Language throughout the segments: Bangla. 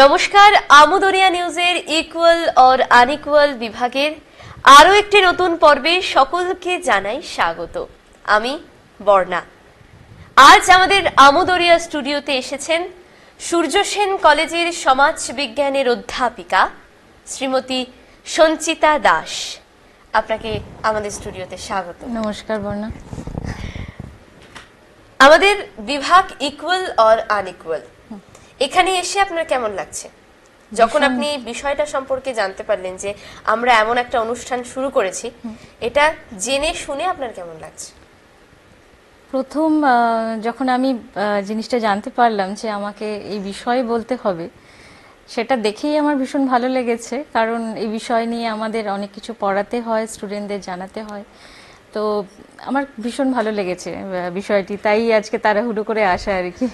নমস্কার, আমোদরিয়া নিউজের ইকুয়াল অর আনইকুয়াল বিভাগের আরো একটি নতুন পর্বে সকলকে জানাই স্বাগত। আমি বর্ণা। আজ আমাদের আমোদরিয়া স্টুডিওতে এসেছেন সূর্য সেন কলেজের সমাজ বিজ্ঞানের অধ্যাপিকা শ্রীমতী সঞ্চিতা দাস। আপনাকে আমাদের স্টুডিওতে স্বাগত। নমস্কার বর্ণা। আমাদের বিভাগ ইকুয়াল অর আনইকুয়াল, এখানে এসে আপনার কেমন লাগছে? যখন আপনি বিষয়টা সম্পর্কে জানতে পারলেন যে আমরা এমন একটা অনুষ্ঠান শুরু করেছি, এটা জেনে শুনে আপনার কেমন লাগছে? প্রথম যখন আমি জিনিসটা জানতে পারলাম যে আমাকে এই বিষয়ে বলতে হবে, সেটা দেখেই আমার ভীষণ ভালো লেগেছে। কারণ এই বিষয় নিয়ে আমাদের অনেক কিছু পড়াতে হয়, স্টুডেন্টদের জানাতে হয়। তো আমার ভীষণ ভালো লেগেছে বিষয়টি, তাই আজকে তাড়াহুড়ো করে আসা আর কি।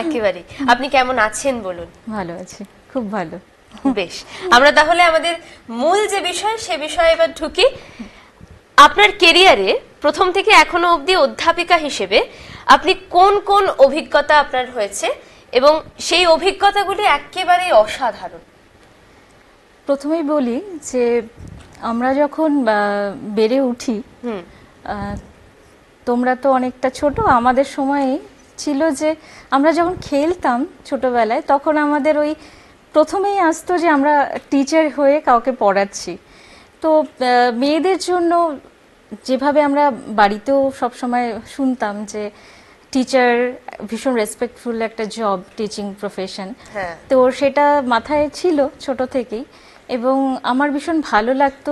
একেবারে। আপনি কেমন আছেন বলুন? ভালো আছি, খুব ভালো। বেশ, আমরা তাহলে আমাদের মূল যে বিষয় সে বিষয়ে এবার ঢুকি। আপনার কেরিয়ারে প্রথম থেকে এখনো অবধি অধ্যাপিকা হিসেবে আপনি কোন কোন অভিজ্ঞতা আপনার হয়েছে এবং সেই অভিজ্ঞতাগুলি একেবারেই অসাধারণ? প্রথমেই বলি যে আমরা যখন বেড়ে উঠি, তোমরা তো অনেকটা ছোট, আমাদের সময়ে ছিল যে আমরা যখন খেলতাম ছোটবেলায়, তখন আমাদের ওই প্রথমেই আসতো যে আমরা টিচার হয়ে কাউকে পড়াচ্ছি। তো মেয়েদের জন্য যেভাবে আমরা বাড়িতেও সবসময় শুনতাম যে টিচার ভীষণ রেসপেক্টফুল একটা জব, টিচিং প্রফেশন, তো সেটা মাথায় ছিল ছোট থেকেই। এবং আমার ভীষণ ভালো লাগতো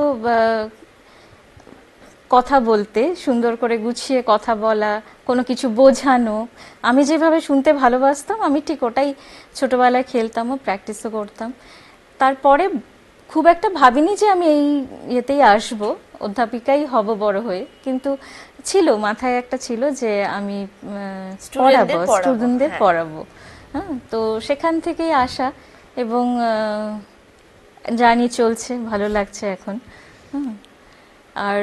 কথা বলতে, সুন্দর করে গুছিয়ে কথা বলা, কোনো কিছু বোঝানো। আমি যেভাবে শুনতে ভালোবাসতাম, আমি ঠিক ওটাই ছোটবেলায় খেলতাম ও প্র্যাকটিসও করতাম। তারপরে খুব একটা ভাবিনি যে আমি এই ইয়েতেই আসবো, অধ্যাপিকাই হব বড় হয়ে। কিন্তু ছিল, মাথায় একটা ছিল যে আমি পড়াবো, স্টুডেন্টদের পড়াবো। হ্যাঁ, তো সেখান থেকেই আসা এবং জার্নি চলছে, ভালো লাগছে এখন। আর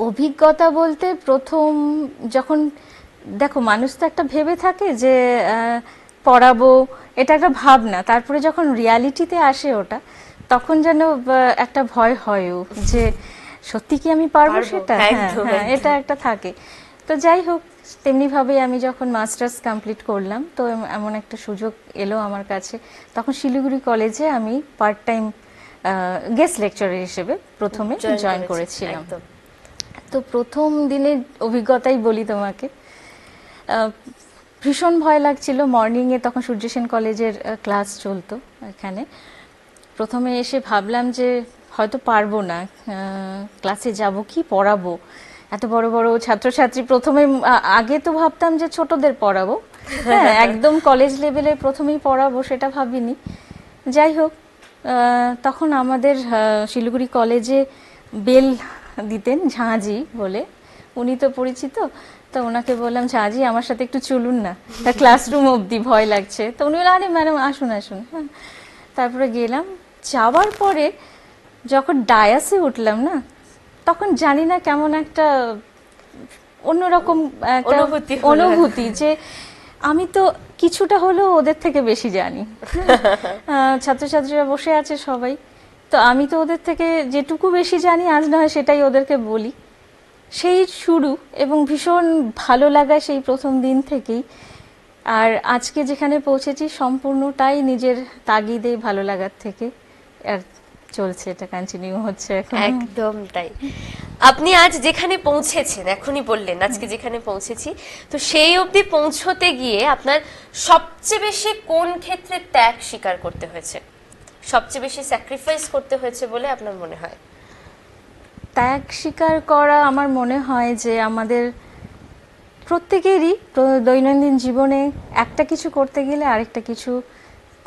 অভিজ্ঞতা বলতে প্রথম যখন দেখো, মানুষ তো একটা ভেবে থাকে যে পড়াবো, এটা একটা ভাবনা। তারপরে যখন রিয়ালিটিতে আসে ওটা, তখন যেন একটা ভয় হয়ও যে সত্যি কি আমি পারবো সেটা। হ্যাঁ, এটা একটা থাকে। তো যাই হোক, তেমনিভাবে আমি যখন মাস্টার্স কমপ্লিট করলাম, তো এমন একটা সুযোগ এলো আমার কাছে। তখন শিলিগুড়ি কলেজে আমি পার্ট টাইম গেস্ট লেকচারার হিসেবে প্রথমে জয়েন করেছিলাম। তো প্রথম দিনের অভিজ্ঞতাই বলি তোমাকে। ভীষণ ভয় লাগছিল। মর্নিংয়ে তখন সূর্য সেন কলেজের ক্লাস চলতো এখানে। প্রথমে এসে ভাবলাম যে হয়তো পারবো না, ক্লাসে যাব কি পড়াবো, এত বড় বড় ছাত্রছাত্রী। প্রথমে আগে তো ভাবতাম যে ছোটদের পড়াবো, হ্যাঁ, একদম কলেজ লেভেলে প্রথমেই পড়াবো, সেটা ভাবিনি। যাই হোক, তখন আমাদের শিলিগুড়ি কলেজে বেল দিতেন ঝাঁঝি বলে, উনি তো পরিচিত। তো ওনাকে বললাম, ঝাঁঝি আমার সাথে একটু চলুন না, তার ক্লাসরুম অবধি ভয় লাগছে। তো উনি বললেন, আরে ম্যাডাম আসুন আসুন। হ্যাঁ, তারপরে গেলাম। যাওয়ার পরে যখন ডায়াসে উঠলাম না, তখন জানি না কেমন একটা অন্যরকম অনুভূতি যে আমি তো কিছুটা হলেও ওদের থেকে বেশি জানি। ছাত্রছাত্রীরা বসে আছে সবাই, তো আমি তো ওদের থেকে যেটুকু বেশি জানি, আজ না হয় সেটাই ওদেরকে বলি। সেই শুরু, এবং ভীষণ ভালো লাগা সেই প্রথম দিন থেকেই। আর আজকে যেখানে পৌঁছেছি, সম্পূর্ণটাই নিজের তাগিদে, ভালো লাগার থেকে আর চলছে, এটা কন্টিনিউ হচ্ছে এখন। একদম তাই। আপনি আজ যেখানে পৌঁছেছেন, এখনই বললেন আজকে যেখানে পৌঁছেছি, তো সেই অবধি পৌঁছতে গিয়ে আপনার সবচেয়ে বেশি কোন ক্ষেত্রে ত্যাগ স্বীকার করতে হয়েছে, সবচেয়ে বেশি স্যাক্রিফাইস করতে হয়েছে বলে আপনার মনে হয়? ত্যাগ স্বীকার করা আমার মনে হয় যে আমাদের প্রত্যেকেরই দৈনন্দিন জীবনে একটা কিছু করতে গেলে আরেকটা কিছু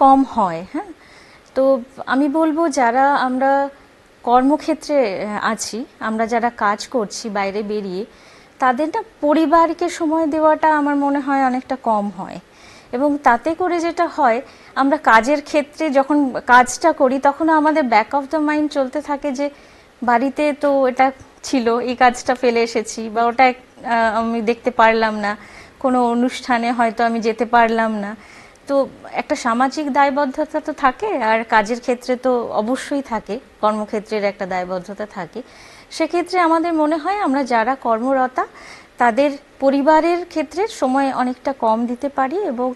কম হয়। হ্যাঁ, তো আমি বলবো যারা আমরা কর্মক্ষেত্রে আছি, আমরা যারা কাজ করছি বাইরে বেরিয়ে, তাদের না পরিবারকে সময় দেওয়াটা আমার মনে হয় অনেকটা কম হয়। এবং তাতে করে যেটা হয়, আমরা কাজের ক্ষেত্রে যখন কাজটা করি তখন আমাদের ব্যাক অফ দ্য মাইন্ড চলতে থাকে যে বাড়িতে তো এটা ছিল, এই কাজটা ফেলে এসেছি, বা ওটা আমি দেখতে পারলাম না, কোনো অনুষ্ঠানে হয়তো আমি যেতে পারলাম না। তো একটা সামাজিক দায়বদ্ধতা তো থাকে, আর কাজের ক্ষেত্রে তো অবশ্যই থাকে, কর্মক্ষেত্রের একটা দায়বদ্ধতা থাকে। সেক্ষেত্রে আমাদের মনে হয় আমরা যারা কর্মরতা তাদের পরিবারের ক্ষেত্রে সময় অনেকটা কম দিতে পারি, এবং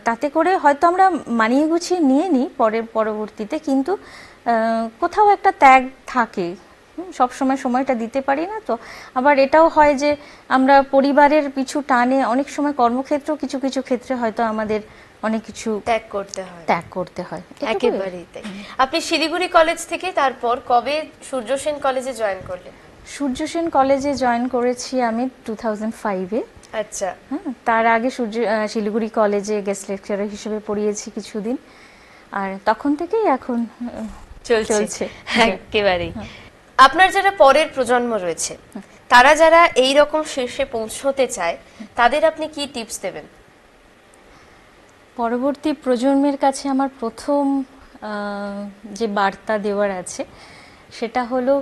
তাতে করে হয়তো আমরা মানিয়ে গুছিয়ে নিয়ে নিই পরবর্তীতে, কিন্তু কোথাও একটা ত্যাগ থাকে, সব সময় সময়টা দিতে পারি না। তো আবার এটাও হয় যে আমরা পরিবারের পিছু টানে অনেক সময় কর্মক্ষেত্রেও কিছু কিছু ক্ষেত্রে হয়তো আমাদের অনেক কিছু ত্যাগ করতে হয়। একেবারেই তাই। আপনি শিলিগুড়ি কলেজ থেকে তারপর কবে সূর্য সেন কলেজে জয়েন করলেন? সূর্য সেন কলেজে জয়েন করেছি আমি 2005-এ। আচ্ছা। হ্যাঁ, তার আগে শিলিগুড়ি কলেজে গেস্ট লেকচারার হিসেবে পড়িয়েছি কিছুদিন, আর তখন থেকেই এখন চলছে। একেবারেই। আপনার যারা পরের প্রজন্ম রয়েছে, তারা যারা এই রকম শীর্ষে পৌঁছতে চায়, তাদের আপনি কি টিপস দেবেন? পরবর্তী প্রজন্মের কাছে আমার প্রথম যে বার্তা দেওয়ার আছে সেটা হলো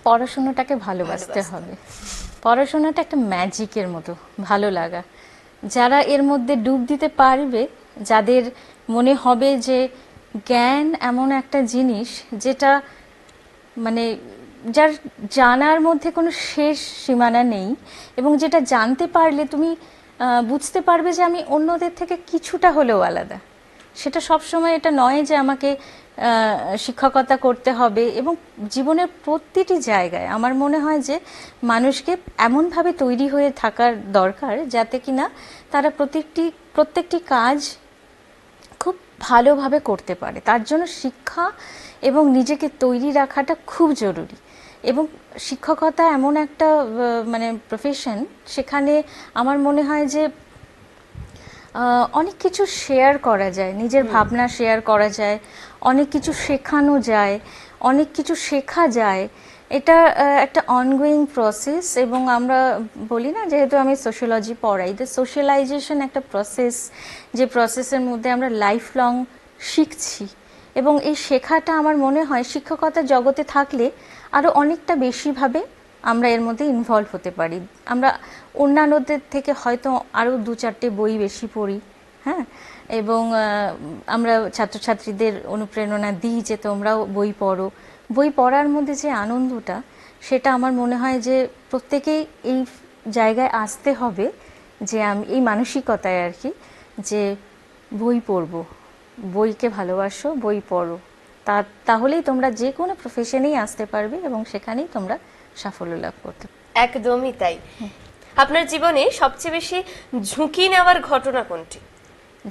পড়াশোনাটাকে ভালোবাসতে হবে। পড়াশোনাটা একটা ম্যাজিকের মতো, ভালো লাগা। যারা এর মধ্যে ডুব দিতে পারবে, যাদের মনে হবে যে জ্ঞান এমন একটা জিনিস যেটা মানে যার জানার মধ্যে কোনো শেষ সীমানা নেই, এবং যেটা জানতে পারলে তুমি বুঝতে পারবে যে আমি অন্যদের থেকে কিছুটা হলেও আলাদা। সেটা সবসময় এটা নয় যে আমাকে শিক্ষকতা করতে হবে, এবং জীবনের প্রতিটি জায়গায় আমার মনে হয় যে মানুষকে এমনভাবে তৈরি হয়ে থাকার দরকার যাতে কিনা তারা প্রত্যেকটি কাজ খুব ভালোভাবে করতে পারে। তার জন্য শিক্ষা এবং নিজেকে তৈরি রাখাটা খুব জরুরি। এবং শিক্ষকতা এমন একটা মানে প্রফেশন, সেখানে আমার মনে হয় যে অনেক কিছু শেয়ার করা যায়, নিজের ভাবনা শেয়ার করা যায়, অনেক কিছু শেখানো যায়, অনেক কিছু শেখা যায়। এটা একটা অনগোয়িং প্রসেস, এবং আমরা বলি না, যেহেতু আমি সোশ্যোলজি পড়াই, তো সোশ্যালাইজেশন একটা প্রসেস, যে প্রসেসের মধ্যে আমরা লাইফ লং শিখছি, এবং এই শেখাটা আমার মনে হয় শিক্ষকতার জগতে থাকলে আরও অনেকটা বেশিভাবে আমরা এর মধ্যে ইনভলভ হতে পারি। আমরা অন্যান্যদের থেকে হয়তো আরও 2-4টে বই বেশি পড়ি, হ্যাঁ, এবং আমরা ছাত্রছাত্রীদের অনুপ্রেরণা দিই যে তোমরাও বই পড়ো। বই পড়ার মধ্যে যে আনন্দটা, সেটা আমার মনে হয় যে প্রত্যেকেই এই জায়গায় আসতে হবে, যে আমি এই মানসিকতায় আর কি, যে বই পড়বো, বইকে ভালোবাসো, বই পড়ো, তাহলেই তোমরা যে কোনো প্রফেশনেই আসতে পারবে এবং সেখানেই তোমরা সাফল্য লাভ করতে পারবে। একদমই তাই। আপনার জীবনে সবচেয়ে বেশি ঝুঁকি নেওয়ার ঘটনা কোনটি?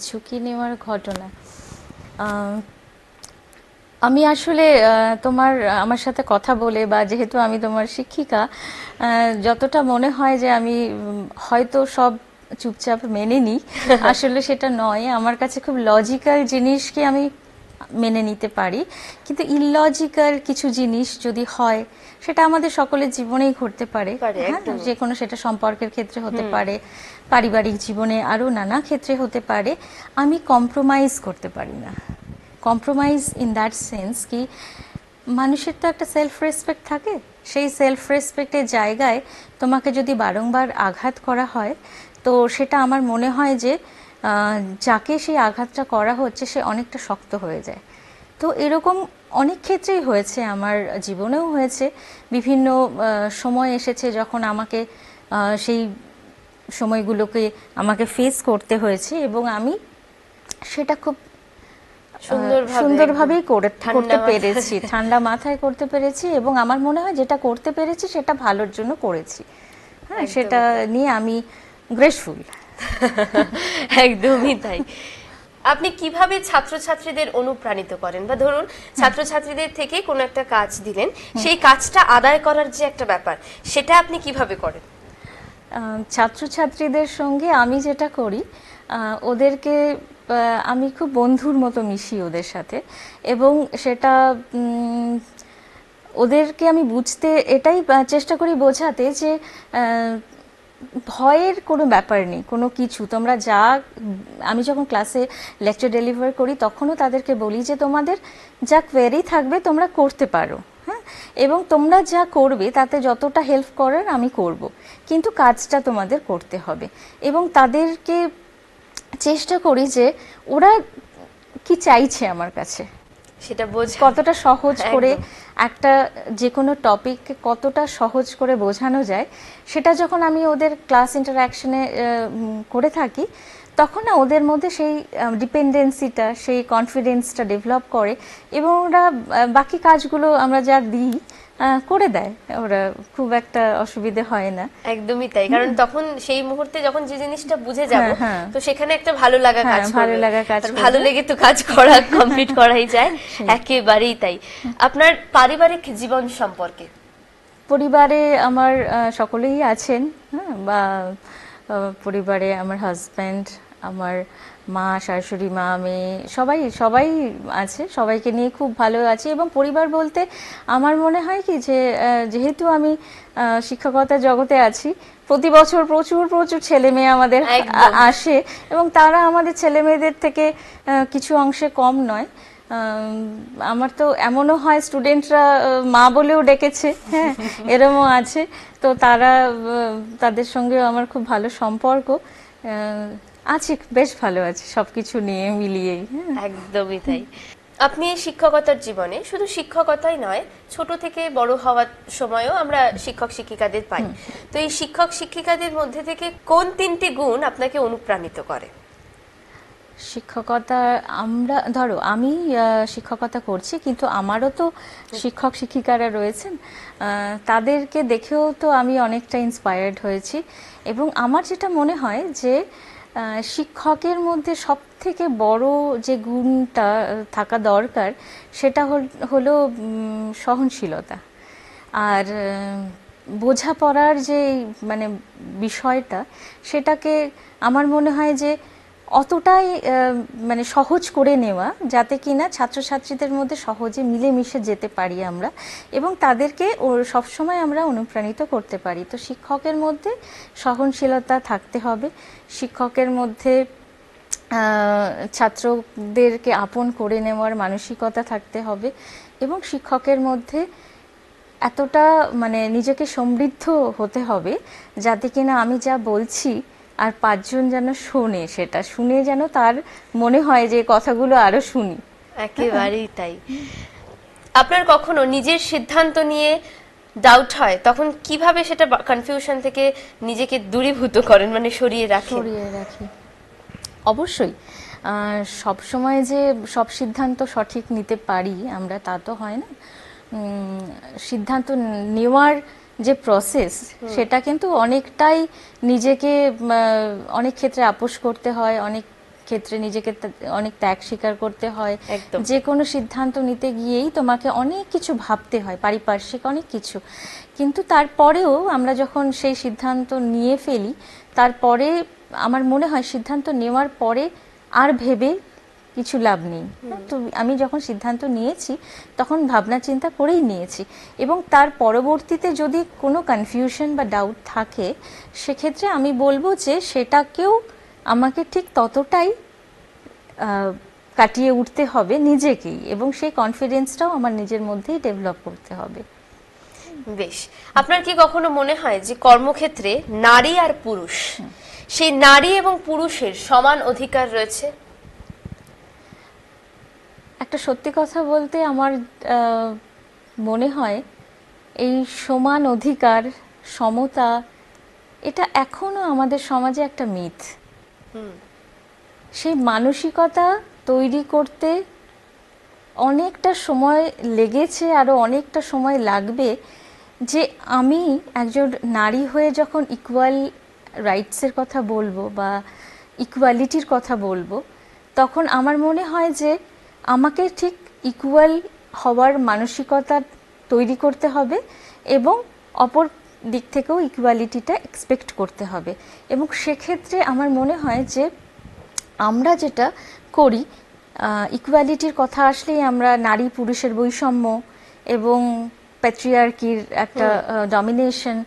ঝুঁকি নেওয়ার ঘটনা, আমি আসলে আমার সাথে কথা বলে, বা যেহেতু আমি তোমার শিক্ষিকা, যতটা মনে হয় যে আমি হয়তো সব চুপচাপ মেনে নিই, আসলে সেটা নয়। আমার কাছে খুব লজিক্যাল জিনিসকে আমি মেনে নিতে পারি, কিন্তু ইললজিক্যাল কিছু জিনিস যদি হয়, সেটা আমাদের সকলের জীবনেই ঘটতে পারে, যে কোনো, সেটা সম্পর্কের ক্ষেত্রে হতে পারে, পারিবারিক জীবনে আরও নানা ক্ষেত্রে হতে পারে। আমি কম্প্রোমাইজ করতে পারি না। কম্প্রোমাইজ ইন দ্যাট সেন্স কি, মানুষের তো একটা সেলফ রেসপেক্ট থাকে, সেই সেলফ রেসপেক্টের জায়গায় তোমাকে যদি বারংবার আঘাত করা হয়, তো সেটা আমার মনে হয় যে যাকে সেই আঘাতটা করা হচ্ছে সে অনেকটা শক্ত হয়ে যায়। তো এরকম অনেক ক্ষেত্রেই হয়েছে, আমার জীবনেও হয়েছে। বিভিন্ন সময় এসেছে যখন আমাকে সেই সময়গুলোকে আমাকে ফেস করতে হয়েছে, এবং আমি সেটা খুব সুন্দরভাবেই করতে পেরেছি, ঠান্ডা মাথায় করতে পেরেছি, এবং আমার মনে হয় যেটা করতে পেরেছি সেটা ভালোর জন্য করেছি। হ্যাঁ, সেটা নিয়ে আমি গ্রেটফুল। একদমই তাই। আপনি কিভাবে ছাত্রছাত্রীদের অনুপ্রাণিত করেন, বা ধরুন ছাত্রছাত্রীদের থেকে কোনো একটা কাজ দিলেন, সেই কাজটা আদায় করার যে একটা ব্যাপার, সেটা আপনি কিভাবে করেন? ছাত্রছাত্রীদের সঙ্গে আমি যেটা করি, ওদেরকে আমি খুব বন্ধুর মতো মিশি ওদের সাথে, এবং সেটা ওদেরকে আমি এটাই চেষ্টা করি বোঝাতে যে ভয়ের কোনো ব্যাপার নেই, কোনো কিছু তোমরা যা, আমি যখন ক্লাসে লেকচার ডেলিভার করি তখনও তাদেরকে বলি যে তোমাদের যা কোয়েরি থাকবে তোমরা করতে পারো, হ্যাঁ, এবং তোমরা যা করবে তাতে যতটা হেল্প করার আমি করব, কিন্তু কাজটা তোমাদের করতে হবে। এবং তাদেরকে চেষ্টা করি যে ওরা কি চাইছে আমার কাছে, সেটা বোঝা কতটা সহজ করে একদম। একটা যে কোনো টপিককে কতটা সহজ করে বোঝানো যায়, সেটা যখন আমি ওদের ক্লাস ইন্টারাকশনে করে থাকি তখন না ওদের মধ্যে সেই ডিপেন্ডেন্সিটা, সেই কনফিডেন্সটা ডেভেলপ করে, এবং ওরা বাকি কাজগুলো আমরা যা দিই করে দেয়, ওরা খুব একটা অসুবিধে হয় না। একদমই তাই, কারণ তখন সেই মুহূর্তে যখন যে জিনিসটা বুঝে যাব, হ্যাঁ, হ্যাঁ। তো সেখানে একটা ভালো লাগা হ্যাঁ, কাজ ভালো করবে। লাগা কাজ আর করবে। ভালো লেগে তো কাজ করা কমপ্লিট করাই যায়, একেবারেই তাই। আপনার পারিবারিক জীবন সম্পর্কে? পরিবারে আমার সকলেই আছেন, হ্যাঁ, বা পরিবারে আমার হাজব্যান্ড, আমার মা, শাশুড়ি মা, মেয়ে, সবাই সবাই আছে, সবাইকে নিয়ে খুব ভালো আছি। এবং পরিবার বলতে আমার মনে হয় কি যে যেহেতু আমি শিক্ষকতা জগতে আছি, প্রতি বছর প্রচুর প্রচুর ছেলে মেয়ে আমাদের একদম। আসে, এবং তারা আমাদের ছেলে মেয়েদের থেকে কিছু অংশে কম নয়। আমার তো এমনও হয় স্টুডেন্টরা মা বলেও ডেকেছে, হ্যাঁ, এরমও আছে। তো তারা তাদের সঙ্গে আমার খুব ভালো সম্পর্ক আছে, বেশ ভালো আছে সবকিছু নিয়ে মিলিয়েই, হ্যাঁ। একদমই তাই। আপনি শিক্ষকতার জীবনে শুধু শিক্ষকতাই নয়, ছোট থেকে বড় হওয়ার সময়ও আমরা শিক্ষক শিক্ষিকাদের পাই। তো এই শিক্ষক শিক্ষিকাদের মধ্যে থেকে কোন 3টি গুণ আপনাকে অনুপ্রাণিত করে? শিক্ষকতা, আমরা ধরো আমি শিক্ষকতা করছি, কিন্তু আমারও তো শিক্ষক শিক্ষিকারা রয়েছেন, তাদেরকে দেখেও তো আমি অনেকটা ইন্সপায়ার্ড হয়েছি। এবং আমার যেটা মনে হয় যে শিক্ষকের মধ্যে সব থেকে বড় যে গুণটা থাকা দরকার সেটা হলো সহনশীলতা। আর বোঝাপড়ার যে মানে বিষয়টা, সেটাকে আমার মনে হয় যে অতটাই মানে সহজ করে নেওয়া যাতে কিনা ছাত্রছাত্রীদের মধ্যে সহজে মিলেমিশে যেতে পারি আমরা, এবং তাদেরকে সবসময় আমরা অনুপ্রাণিত করতে পারি। তো শিক্ষকের মধ্যে সহনশীলতা থাকতে হবে, শিক্ষকের মধ্যে ছাত্রদেরকে আপন করে নেওয়ার মানসিকতা থাকতে হবে, এবং শিক্ষকের মধ্যে এতটা মানে নিজেকে সমৃদ্ধ হতে হবে যাতে কিনা আমি যা বলছি আর 5 জন যেন শোনে, সেটা শুনে যেন তার মনে হয় যে কথাগুলো আরো শুনি। একেবারেই তাই। আপনার কখনো নিজের সিদ্ধান্ত নিয়ে ডাউট হয়, তখন কিভাবে সেটা কনফিউশন থেকে নিজেকে দূরীভূত করেন, মানে সরিয়ে রাখেন? সরিয়ে রাখি অবশ্যই। সব সময় যে সব সিদ্ধান্ত সঠিক নিতে পারি আমরা তা তো হয় না। সিদ্ধান্ত নেওয়ার যে প্রসেস সেটা কিন্তু অনেকটাই নিজেকে অনেক ক্ষেত্রে আপোষ করতে হয়, অনেক ক্ষেত্রে নিজেকে অনেক ত্যাগ স্বীকার করতে হয়। একদম। যে কোনো সিদ্ধান্ত নিতে গিয়েই তোমাকে অনেক কিছু ভাবতে হয়, পারিপার্শ্বিক অনেক কিছু। কিন্তু তারপরেও আমরা যখন সেই সিদ্ধান্ত নিয়ে ফেলি, তারপরে আমার মনে হয় সিদ্ধান্ত নেওয়ার পরে আর ভেবে কিছু লাভ নেই। তো আমি যখন সিদ্ধান্ত নিয়েছি তখন ভাবনা চিন্তা করেই নিয়েছি, এবং তার পরবর্তীতে যদি কোনো কনফিউশন বা ডাউট থাকে সেক্ষেত্রে আমি বলবো যে সেটাকেও আমাকে ঠিক ততটাই কাটিয়ে উঠতে হবে নিজেকেই, এবং সেই কনফিডেন্সটাও আমার নিজের মধ্যেই ডেভেলপ করতে হবে। বেশ। আপনার কি কখনো মনে হয় যে কর্মক্ষেত্রে নারী আর পুরুষ, সেই নারী এবং পুরুষের সমান অধিকার রয়েছে? একটা সত্যি কথা বলতে আমার মনে হয় এই সমান অধিকার, সমতা, এটা এখনো আমাদের সমাজে একটা মিথ। সেই মানসিকতা তৈরি করতে অনেকটা সময় লেগেছে, আরো অনেকটা সময় লাগবে, যে আমি একজন নারী হয়ে যখন ইকুয়াল রাইটসের কথা বলবো বা ইকুয়ালিটির কথা বলবো, তখন আমার মনে হয় যে আমাকে ঠিক ইকুয়াল হওয়ার মানসিকতা তৈরি করতে হবে, এবং অপর দিক থেকেও ইকুয়ালিটিটা এক্সপেক্ট করতে হবে। এবং সেক্ষেত্রে আমার মনে হয় যে আমরা যেটা করি, ইকুয়ালিটির কথা আসলেই আমরা নারী পুরুষের বৈষম্য এবং প্যাট্রিয়ার্কির একটা ডমিনেশন,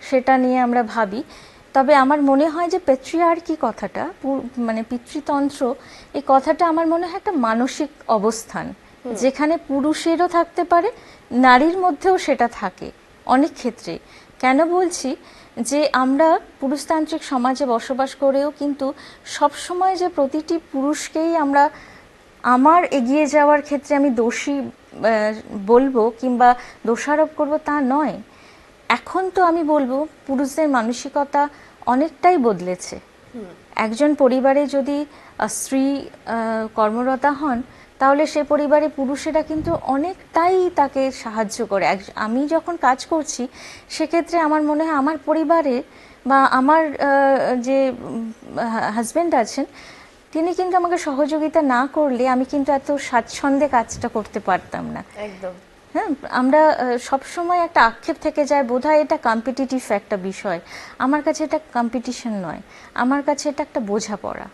সেটা নিয়ে আমরা ভাবি। তবে আমার মনে হয় যে পেট্রিয়ার্কি কথাটা, মানে পিতৃতন্ত্র, এই কথাটা আমার মনে হয় একটা মানসিক অবস্থান, যেখানে পুরুষেরও থাকতে পারে, নারীর মধ্যেও সেটা থাকে অনেক ক্ষেত্রে। কেন বলছি যে আমরা পুরুষতান্ত্রিক সমাজে বসবাস করেও কিন্তু সবসময় যে প্রতিটি পুরুষকেই আমরা আমার এগিয়ে যাওয়ার ক্ষেত্রে আমি দোষী বলবো কিংবা দোষারোপ করব তা নয়। এখন তো আমি বলবো পুরুষদের মানসিকতা অনেকটাই বদলেছে। একজন পরিবারে যদি স্ত্রী কর্মরতা হন, তাহলে সে পরিবারে পুরুষেরা কিন্তু অনেকটাই তাকে সাহায্য করে। আমি যখন কাজ করছি সেক্ষেত্রে আমার মনে হয় আমার পরিবারে বা আমার যে হাজব্যান্ড আছেন, তিনি কিন্তু আমাকে সহযোগিতা না করলে আমি কিন্তু এত স্বাচ্ছন্দ্যে কাজটা করতে পারতাম না। একদম। হ্যাঁ, আমরা সবসময় একটা আক্ষেপ থেকে যায় বোধহয় এটা কম্পিটিটিভ একটা বিষয়। আমার কাছে এটা কম্পিটিশন নয়, আমার কাছে এটা একটা বোঝাপড়া।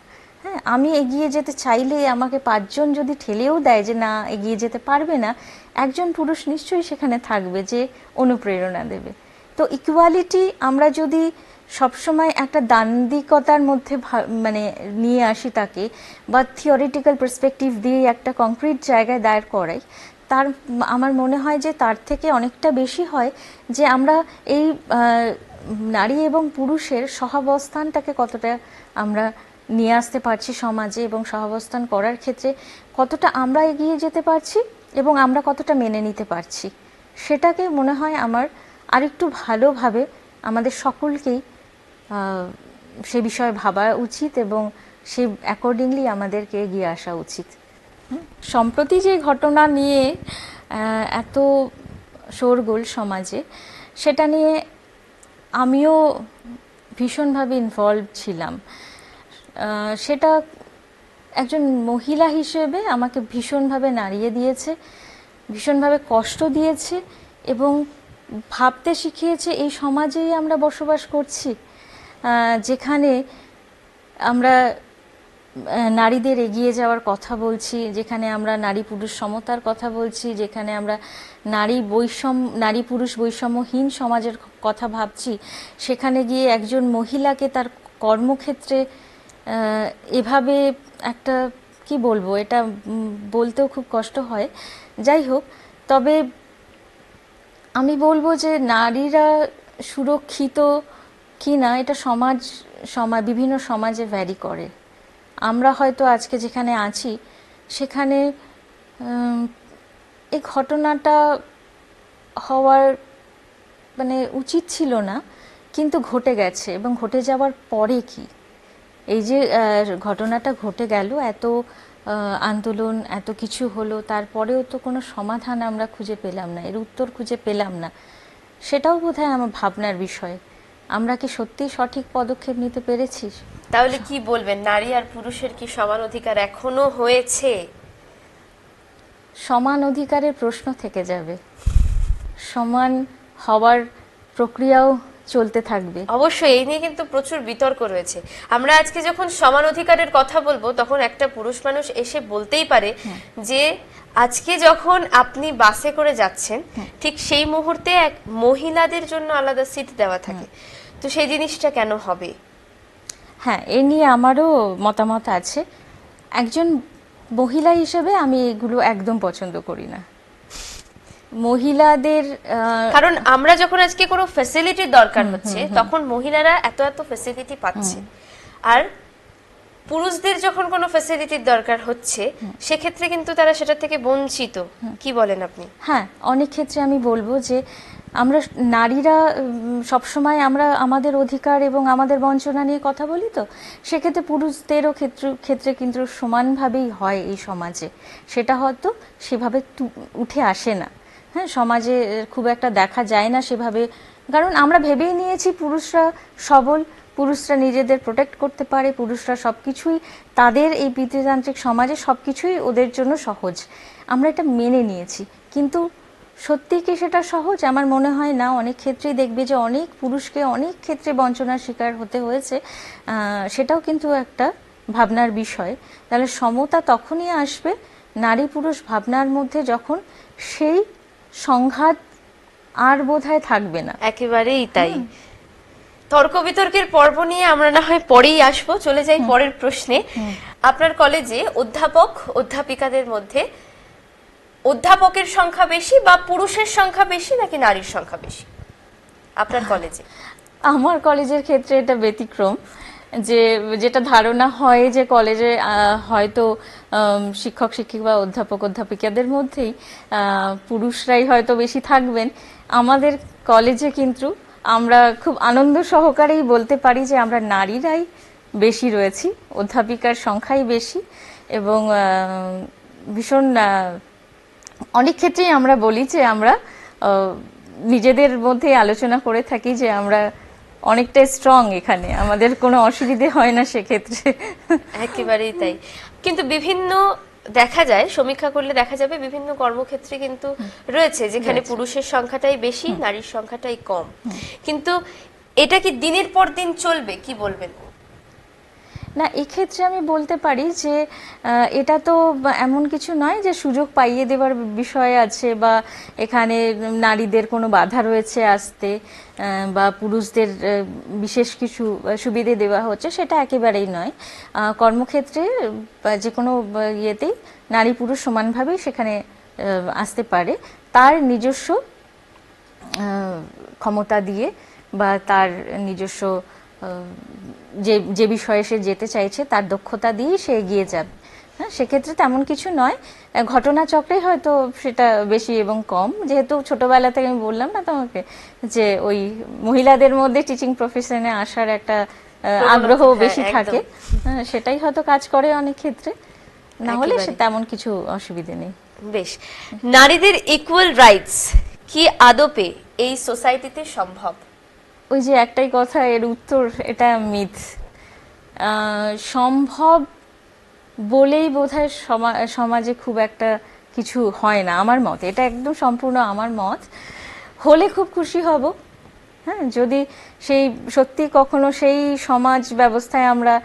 হ্যাঁ, আমি এগিয়ে যেতে চাইলে আমাকে 5 জন যদি ঠেলেও দেয় যে না এগিয়ে যেতে পারবে না, একজন পুরুষ নিশ্চয়ই সেখানে থাকবে যে অনুপ্রেরণা দেবে। তো ইকুয়ালিটি আমরা যদি সবসময় একটা দান্দিকতার মধ্যে মানে নিয়ে আসি তাকে, বা থিওরিটিক্যাল পার্সপেক্টিভ দিয়ে একটা কংক্রিট জায়গায় দাঁড় করাই, তার আমার মনে হয় যে তার থেকে অনেকটা বেশি হয় যে আমরা এই নারী এবং পুরুষের সহাবস্থানটাকে কতটা আমরা নিয়ে আসতে পারছি সমাজে, এবং সহাবস্থান করার ক্ষেত্রে কতটা আমরা এগিয়ে যেতে পারছি এবং আমরা কতটা মেনে নিতে পারছি, সেটাকে মনে হয় আমার আরেকটু ভালোভাবে আমাদের সকলকেই সে বিষয়ে ভাবা উচিত এবং সে অ্যাকর্ডিংলি আমাদেরকে এগিয়ে আসা উচিত। সম্প্রতি যে ঘটনা নিয়ে এত শোরগোল সমাজে, সেটা নিয়ে আমিও ভীষণভাবে ইনভলভ ছিলাম। সেটা একজন মহিলা হিসেবে আমাকে ভীষণভাবে নাড়িয়ে দিয়েছে, ভীষণভাবে কষ্ট দিয়েছে এবং ভাবতে শিখিয়েছে এই সমাজেই আমরা বসবাস করছি, যেখানে আমরা নারীদের এগিয়ে যাওয়ার কথা বলছি, যেখানে আমরা নারী পুরুষ সমতার কথা বলছি, যেখানে আমরা নারী পুরুষ বৈষম্যহীন সমাজের কথা ভাবছি, সেখানে গিয়ে একজন মহিলাকে তার কর্মক্ষেত্রে এভাবে একটা কি বলবো, এটা বলতেও খুব কষ্ট হয়। যাই হোক, তবে আমি বলবো যে নারীরা সুরক্ষিত কি না এটা বিভিন্ন সমাজে ভ্যারি করে। আমরা হয়তো আজকে যেখানে আছি সেখানে এই ঘটনাটা হওয়ার মানে উচিত ছিল না, কিন্তু ঘটে গেছে। এবং ঘটে যাওয়ার পরে কি, এই যে ঘটনাটা ঘটে গেল, এত আন্দোলন, এত কিছু হলো, তারপরেও তো কোনো সমাধান আমরা খুঁজে পেলাম না, এর উত্তর খুঁজে পেলাম না। সেটাও বোধহয় আমার ভাবনার বিষয়। আমরা কি সত্যিই সঠিক পদক্ষেপ নিতে পেরেছি? তাহলে কি বলবেন, নারী আর পুরুষের কি সমান অধিকার এখনো হয়েছে? সমান অধিকারের প্রশ্ন থেকে যাবে, সমান হওয়ার প্রক্রিয়াও চলতে থাকবে। অবশ্যই এই নিয়ে কিন্তু প্রচুর বিতর্ক রয়েছে। আমরা আজকে যখন সমান অধিকারের কথা বলবো, তখন একটা পুরুষ মানুষ এসে বলতেই পারে যে আজকে যখন আপনি বাসে করে যাচ্ছেন, ঠিক সেই মুহূর্তে এক মহিলাদের জন্য আলাদা সিট দেওয়া থাকে, তো সেই জিনিসটা কেন হবে? হ্যাঁ, এ নিয়ে আমারও মতামত আছে। একজন মহিলা হিসেবে আমি এগুলো একদম পছন্দ করি না। মহিলাদের কারণ আমরা যখন আজকে কোনো ফ্যাসিলিটির দরকার হচ্ছে, তখন মহিলারা এত এত ফ্যাসিলিটি পাচ্ছে, আর পুরুষদের যখন কোনো ফ্যাসিলিটির দরকার হচ্ছে সেক্ষেত্রে কিন্তু তারা সেটা থেকে বঞ্চিত। কি বলেন আপনি? হ্যাঁ, অনেক ক্ষেত্রে আমি বলবো যে আমরা নারীরা সবসময় আমরা আমাদের অধিকার এবং আমাদের বঞ্চনা নিয়ে কথা বলি, তো সেক্ষেত্রে পুরুষদেরও ক্ষেত্রে কিন্তু সমানভাবেই হয় এই সমাজে। সেটা হয়তো সেভাবে উঠে আসে না, হ্যাঁ, সমাজে খুব একটা দেখা যায় না সেভাবে, কারণ আমরা ভেবেই নিয়েছি পুরুষরা সবল, পুরুষরা নিজেদের প্রোটেক্ট করতে পারে, পুরুষরা সব কিছুই, তাদের এই পিতৃতান্ত্রিক সমাজে সব কিছুই ওদের জন্য সহজ, আমরা এটা মেনে নিয়েছি। কিন্তু সত্যি কি সেটা সহজ? আমার মনে হয় না। অনেক ক্ষেত্রেই দেখবে যে অনেক পুরুষকে অনেক ক্ষেত্রে বঞ্চনার শিকার হতে হয়েছে। সেটাও কিন্তু একটা ভাবনার বিষয়। তাহলে সমতা তখনই আসবে নারী পুরুষ ভাবনার মধ্যে, যখন সেই সংঘাত আর বোধহয় থাকবে না। একেবারেই তাই। তর্ক বিতর্কের পর্ব নিয়ে আমরা না হয় পরেই আসবো, চলে যাই পরের প্রশ্নে। আপনার কলেজে অধ্যাপক অধ্যাপিকাদের মধ্যে অধ্যাপকের সংখ্যা বেশি বা পুরুষের সংখ্যা বেশি নাকি নারীর সংখ্যা বেশি আপনার কলেজে? আমার কলেজের ক্ষেত্রে এটা ব্যতিক্রম, যেটা ধারণা হয় যে কলেজে হয়তো শিক্ষক শিক্ষিকা বা অধ্যাপক অধ্যাপিকাদের মধ্যেই পুরুষরাই হয়তো বেশি থাকবেন। আমাদের কলেজে কিন্তু আমরা খুব আনন্দ সহকারেই বলতে পারি যে আমরা নারীরাই বেশি রয়েছি, অধ্যাপিকার সংখ্যাই বেশি। এবং ভীষণ অনেক ক্ষেত্রেই আমরা বলি যে আমরা নিজেদের মধ্যে আলোচনা করে থাকি যে আমরা অনেকটা স্ট্রং, এখানে আমাদের কোনো অসুবিধে হয় না সেক্ষেত্রে। একেবারেই তাই। কিন্তু বিভিন্ন দেখা যায়, সমীক্ষা করলে দেখা যাবে বিভিন্ন কর্মক্ষেত্রে কিন্তু রয়েছে যেখানে পুরুষের সংখ্যাটাই বেশি, নারীর সংখ্যাটাই কম। কিন্তু এটা কি দিনের পর দিন চলবে, কি বলবেন? না, এক্ষেত্রে আমি বলতে পারি যে এটা তো এমন কিছু নয় যে সুযোগ পাইয়ে দেওয়ার বিষয় আছে বা এখানে নারীদের কোনো বাধা রয়েছে আসতে বা পুরুষদের বিশেষ কিছু সুবিধে দেওয়া হচ্ছে, সেটা একেবারেই নয়। কর্মক্ষেত্রে যে কোনো ইয়েতেই নারী পুরুষ সমানভাবেই সেখানে আসতে পারে, তার নিজস্ব ক্ষমতা দিয়ে বা তার নিজস্ব যে বিষয়ে সে যেতে চাইছে তার দক্ষতা দিয়ে সে এগিয়ে যাবে। হ্যাঁ, সেক্ষেত্রে তেমন কিছু নয়, ঘটনাচক্রে হয়তো সেটা বেশি এবং কম। যেহেতু ছোটবেলা থেকে আমি বললাম না তোমাকে যে ওই মহিলাদের মধ্যে টিচিং প্রফেশনে আসার একটা আগ্রহ বেশি থাকে, সেটাই হয়তো কাজ করে অনেক ক্ষেত্রে, না হলে সে তেমন কিছু অসুবিধে নেই। বেশ, নারীদের ইকুয়াল রাইটস কি আদপে এই সোসাইটিতে সম্ভব? ওই যে একটাই কথা, এর উত্তর এটা মিথ। সম্ভব বলেই বোধহয় সমাজে খুব একটা কিছু হয় না, আমার মত। এটা একদম সম্পূর্ণ আমার মত। হলে খুব খুশি হব, হ্যাঁ, যদি সেই সত্যি কখনো সেই সমাজ ব্যবস্থায় আমরা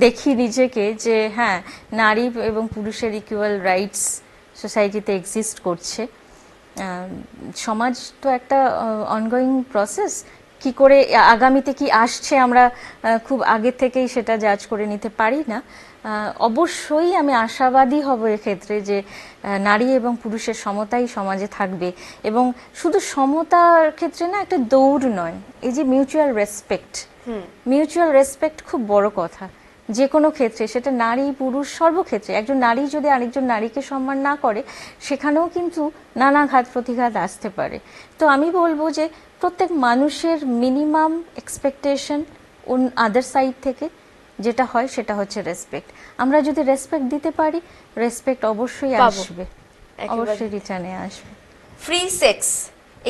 দেখি নিজেকে যে হ্যাঁ, নারী এবং পুরুষের ইকুয়াল রাইটস সোসাইটিতে এক্সিস্ট করছে। সমাজ তো একটা অনগোয়িং প্রসেস, কি করে আগামীতে কি আসছে আমরা খুব আগে থেকেই সেটা জাজ করে নিতে পারি না। অবশ্যই আমি আশাবাদী হব এক্ষেত্রে যে নারী এবং পুরুষের সমতাই সমাজে থাকবে। এবং শুধু সমতার ক্ষেত্রে না, একটা দৌড় নয়, এই যে মিউচুয়াল রেসপেক্ট খুব বড় কথা। যে কোনো ক্ষেত্রে, সেটা নারী পুরুষ সর্বক্ষেত্রে, একজন নারী যদি আরেকজন নারীকে সম্মান না করে, সেখানেও কিন্তু নানা ঘাত প্রতিঘাত আসতে পারে। তো আমি বলবো যে প্রত্যেক মানুষের মিনিমাম এক্সপেকটেশন আদার সাইড থেকে যেটা হয় সেটা হচ্ছে রেসপেক্ট। আমরা যদি রেসপেক্ট দিতে পারি, রেসপেক্ট অবশ্যই আসবে, অবশ্যই রিটার্নে আসবে। ফ্রি সেক্স,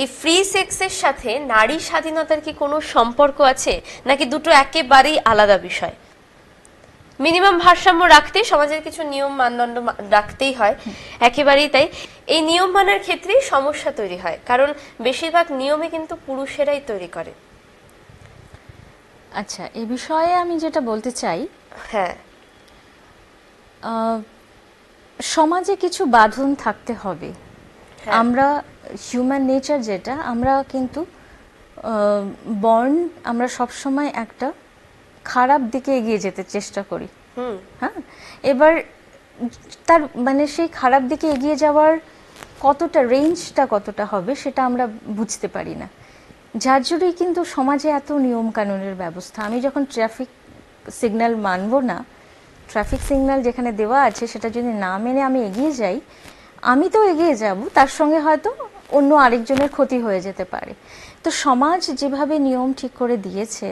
এই ফ্রি সেক্সের সাথে নারী স্বাধীনতার কি কোনো সম্পর্ক আছে, নাকি দুটো একেবারেই আলাদা বিষয়? মিনিমাম ভারসাম্য রাখতে সমাজের কিছু নিয়ম মানদণ্ড রাখতেই হয়, একেবারেই তাই। এই নিয়ম মানার ক্ষেত্রে সমস্যা তৈরি হয়, কারণ বেশিরভাগ নিয়মে কিন্তু পুরুষেরাই তৈরি করে। আচ্ছা, এই বিষয়ে আমি যেটা বলতে চাই, হ্যাঁ, সমাজে কিছু বাঁধন থাকতে হবে। আমরা হিউম্যান নেচার যেটা, আমরা কিন্তু আমরা সবসময় একটা খারাপ দিকে এগিয়ে যেতে চেষ্টা করি। হ্যাঁ, এবার তার মানে সেই খারাপ দিকে এগিয়ে যাওয়ার রেঞ্জটা কতটা হবে সেটা আমরা বুঝতে পারি না। যার জন্যই কিন্তু সমাজে এত নিয়ম কানুনের ব্যবস্থা। আমি যখন ট্রাফিক সিগন্যাল মানব না, ট্রাফিক সিগন্যাল যেখানে দেওয়া আছে সেটা যদি না মেনে আমি এগিয়ে যাই, আমি তো এগিয়ে যাব, তার সঙ্গে হয়তো অন্য আরেকজনের ক্ষতি হয়ে যেতে পারে। তো সমাজ যেভাবে নিয়ম ঠিক করে দিয়েছে,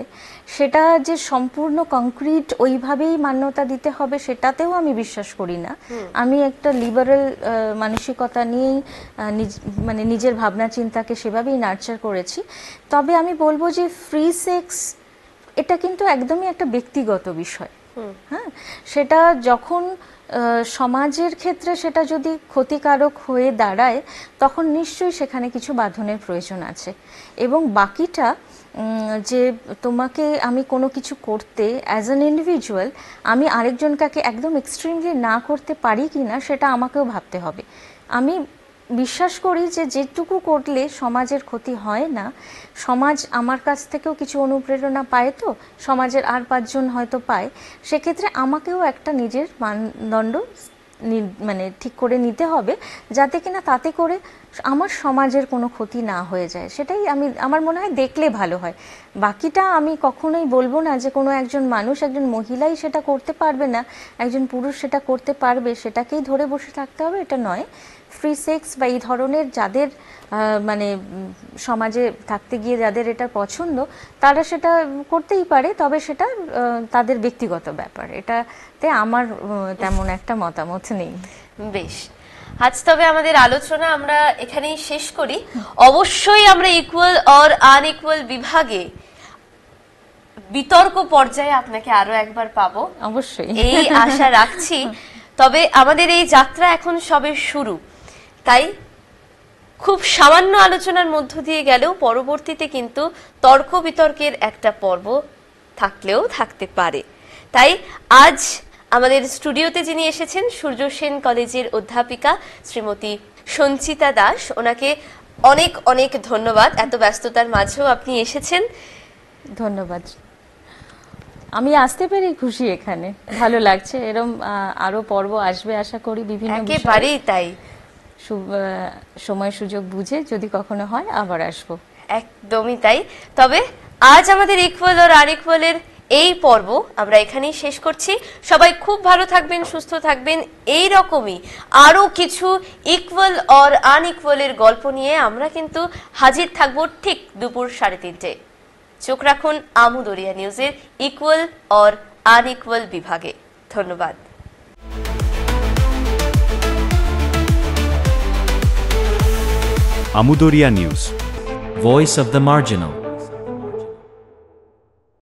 সেটা যে সম্পূর্ণ কংক্রিট ওইভাবেই মান্যতা দিতে হবে সেটাতেও আমি বিশ্বাস করি না। আমি একটা লিবারেল মানসিকতা নিয়েই মানে নিজের ভাবনা চিন্তাকে সেভাবেই নার্চার করেছি। তবে আমি বলবো যে ফ্রি সেক্স এটা কিন্তু একদমই একটা ব্যক্তিগত বিষয়। হ্যাঁ, সেটা যখন সমাজের ক্ষেত্রে সেটা যদি ক্ষতিকারক হয়ে দাঁড়ায়, তখন নিশ্চয়ই সেখানে কিছু বাঁধনের প্রয়োজন আছে। এবং বাকিটা যে তোমাকে আমি কোনো কিছু করতে অ্যাজ অ্যান ইন্ডিভিজুয়াল আমি আরেকজনকে একদম এক্সট্রিমলি না করতে পারি কি না, সেটা আমাকেও ভাবতে হবে। আমি বিশ্বাস করি যে যেটুকু করলে সমাজের ক্ষতি হয় না, সমাজ আমার কাছ থেকেও কিছু অনুপ্রেরণা পায়, তো সমাজের আর 5 জন হয়তো পায়, সেক্ষেত্রে আমাকেও একটা নিজের মানদণ্ড মানে ঠিক করে নিতে হবে, যাতে কিনা তাতে করে আমার সমাজের কোনো ক্ষতি না হয়ে যায়। সেটাই আমার মনে হয় দেখলে ভালো হয়। বাকিটা আমি কখনোই বলবো না যে কোনো একজন মানুষ, একজন মহিলাই সেটা করতে পারবে না, একজন পুরুষ সেটা করতে পারবে, সেটাকেই ধরে বসে থাকতে হবে, এটা নয়। ফ্রি সেক্স বা এই ধরনের যাদের মানে সমাজে থাকতে গিয়ে যাদের এটা পছন্দ, তারা সেটা করতেই পারে, তবে সেটা তাদের ব্যক্তিগত ব্যাপার। এটাতে আমার তেমন একটা মতামত নেই। বেশ, আজ তবে আমাদের আলোচনা আমরা এখানেই শেষ করি। অবশ্যই আমরা ইকুয়াল অর আনইকুয়াল বিভাগে বিতর্ক পর্যায়ে আপনাকে আরো একবার পাবো, অবশ্যই এই আশা রাখছি। তবে আমাদের এই যাত্রা এখন সবে শুরু, তাই খুব সামান্য আলোচনার মধ্য দিয়ে গেলেও পরবর্তীতে কিন্তু তর্ক বিতর্কের একটা পর্ব থাকলেও থাকতে পারে। তাই আজ আমাদের স্টুডিওতে যিনি এসেছেন, সূর্য সেন কলেজের অধ্যাপিকা শ্রীমতী সঞ্চিতা দাস, ওনাকে অনেক অনেক ধন্যবাদ। এত ব্যস্ততার মাঝেও আপনি এসেছেন। ধন্যবাদ। আমি আসতে পেরে খুশি, এখানে ভালো লাগছে। এরকম আরো পর্ব আসবে আশা করি বিভিন্ন বিষয়ে। একেবারেই তাই, সময় সুযোগ বুঝে যদি কখনো হয় আবার আসবো। একদমই তাই। তবে আজ আমাদের ইকুয়াল আর আনইকুয়ালের এই পর্ব আমরা এখানেই শেষ করছি। সবাই খুব ভালো থাকবেন, সুস্থ থাকবেন। এই রকমই আরো কিছু ইকুয়াল অর আনইকুয়ালের গল্প নিয়ে আমরা কিন্তু হাজির থাকবো ঠিক দুপুর 3:30। চোখ রাখুন আমুদরিয়া নিউজের ইকুয়াল অর আনইকুয়াল বিভাগে। ধন্যবাদ। Amudoria News, Voice of the Marginal.